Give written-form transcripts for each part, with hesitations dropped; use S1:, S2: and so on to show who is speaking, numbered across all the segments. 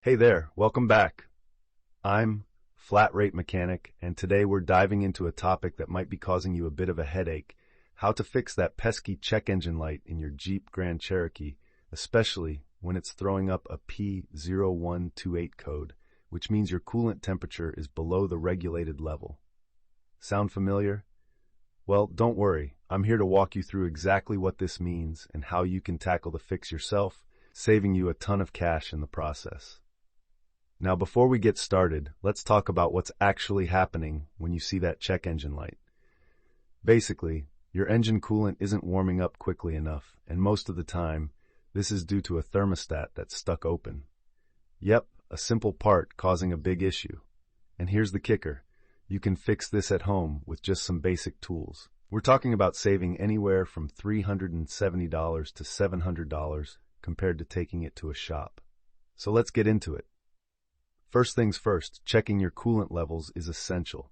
S1: Hey there, welcome back. I'm Flat Rate Mechanic, and today we're diving into a topic that might be causing you a bit of a headache: how to fix that pesky check engine light in your Jeep Grand Cherokee, especially when it's throwing up a P0128 code, which means your coolant temperature is below the regulated level. Sound familiar? Well, don't worry, I'm here to walk you through exactly what this means and how you can tackle the fix yourself, saving you a ton of cash in the process. Now, before we get started, let's talk about what's actually happening when you see that check engine light. Basically, your engine coolant isn't warming up quickly enough, and most of the time, this is due to a thermostat that's stuck open. Yep, a simple part causing a big issue. And here's the kicker: you can fix this at home with just some basic tools. We're talking about saving anywhere from $370 to $700 compared to taking it to a shop. So let's get into it. First things first, checking your coolant levels is essential.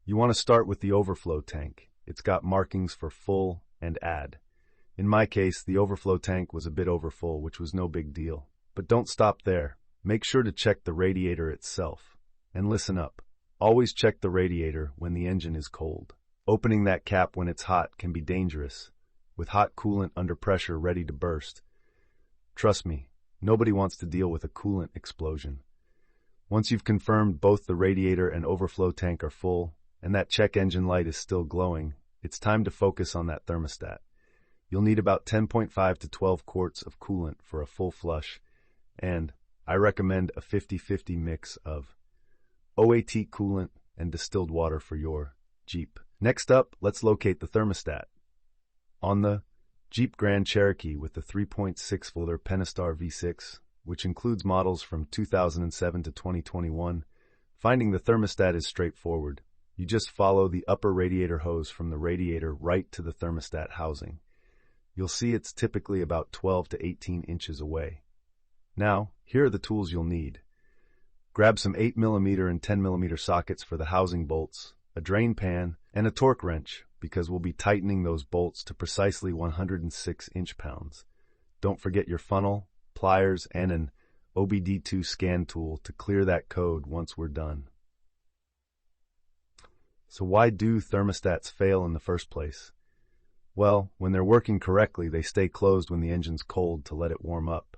S1: You want to start with the overflow tank. It's got markings for full and add. In my case, the overflow tank was a bit overfull, which was no big deal. But don't stop there. Make sure to check the radiator itself. And listen up. Always check the radiator when the engine is cold. Opening that cap when it's hot can be dangerous, with hot coolant under pressure ready to burst. Trust me, nobody wants to deal with a coolant explosion. Once you've confirmed both the radiator and overflow tank are full, and that check engine light is still glowing, it's time to focus on that thermostat. You'll need about 10.5 to 12 quarts of coolant for a full flush, and I recommend a 50-50 mix of OAT coolant and distilled water for your Jeep. Next up, let's locate the thermostat. On the Jeep Grand Cherokee with the 3.6-liter Pentastar V6, which includes models from 2007 to 2021, finding the thermostat is straightforward. You just follow the upper radiator hose from the radiator right to the thermostat housing. You'll see it's typically about 12 to 18 inches away. Now, here are the tools you'll need. Grab some 8mm and 10mm sockets for the housing bolts, a drain pan, and a torque wrench, because we'll be tightening those bolts to precisely 106 inch-pounds. Don't forget your funnel, pliers, and an OBD2 scan tool to clear that code once we're done. So why do thermostats fail in the first place? Well, when they're working correctly, they stay closed when the engine's cold to let it warm up.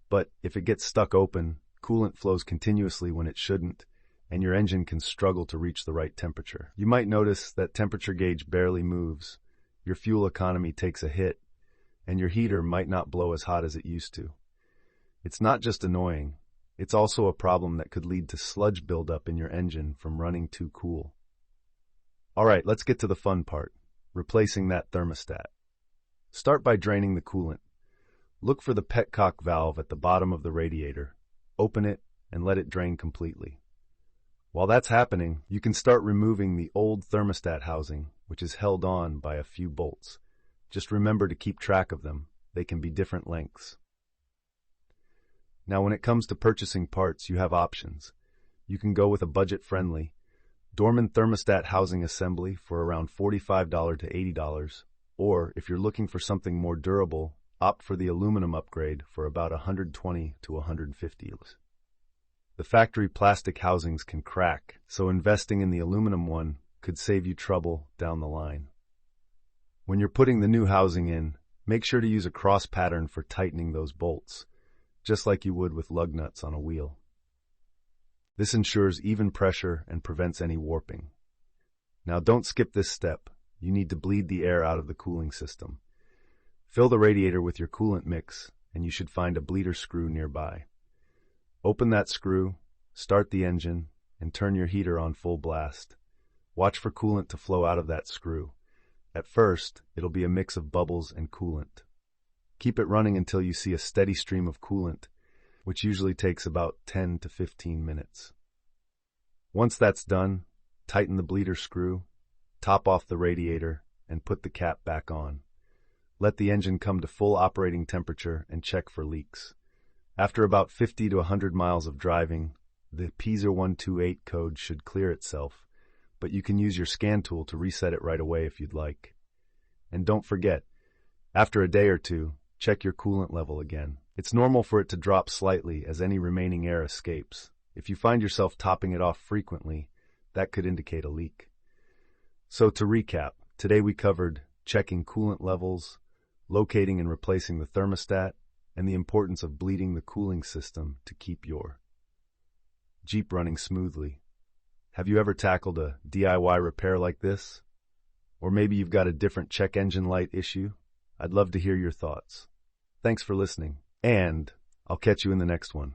S1: But if it gets stuck open, coolant flows continuously when it shouldn't, and your engine can struggle to reach the right temperature. You might notice that temperature gauge barely moves, your fuel economy takes a hit, and your heater might not blow as hot as it used to. It's not just annoying, it's also a problem that could lead to sludge buildup in your engine from running too cool. Alright, let's get to the fun part: replacing that thermostat. Start by draining the coolant. Look for the petcock valve at the bottom of the radiator. Open it and let it drain completely. While that's happening, you can start removing the old thermostat housing, which is held on by a few bolts. Just remember to keep track of them. They can be different lengths. Now, when it comes to purchasing parts, you have options. You can go with a budget-friendly Dorman thermostat housing assembly for around $45 to $80, or if you're looking for something more durable, opt for the aluminum upgrade for about $120 to $150. The factory plastic housings can crack, so investing in the aluminum one could save you trouble down the line. When you're putting the new housing in, make sure to use a cross pattern for tightening those bolts, just like you would with lug nuts on a wheel. This ensures even pressure and prevents any warping. Now, don't skip this step. You need to bleed the air out of the cooling system. Fill the radiator with your coolant mix, and you should find a bleeder screw nearby. Open that screw, start the engine, and turn your heater on full blast. Watch for coolant to flow out of that screw. At first, it'll be a mix of bubbles and coolant. Keep it running until you see a steady stream of coolant, which usually takes about 10 to 15 minutes. Once that's done, tighten the bleeder screw, top off the radiator, and put the cap back on. Let the engine come to full operating temperature and check for leaks. After about 50 to 100 miles of driving, the P0128 code should clear itself, but you can use your scan tool to reset it right away if you'd like. And don't forget, after a day or two, check your coolant level again. It's normal for it to drop slightly as any remaining air escapes. If you find yourself topping it off frequently, that could indicate a leak. So to recap, today we covered checking coolant levels, locating and replacing the thermostat, and the importance of bleeding the cooling system to keep your Jeep running smoothly. Have you ever tackled a DIY repair like this? Or maybe you've got a different check engine light issue? I'd love to hear your thoughts. Thanks for listening, and I'll catch you in the next one.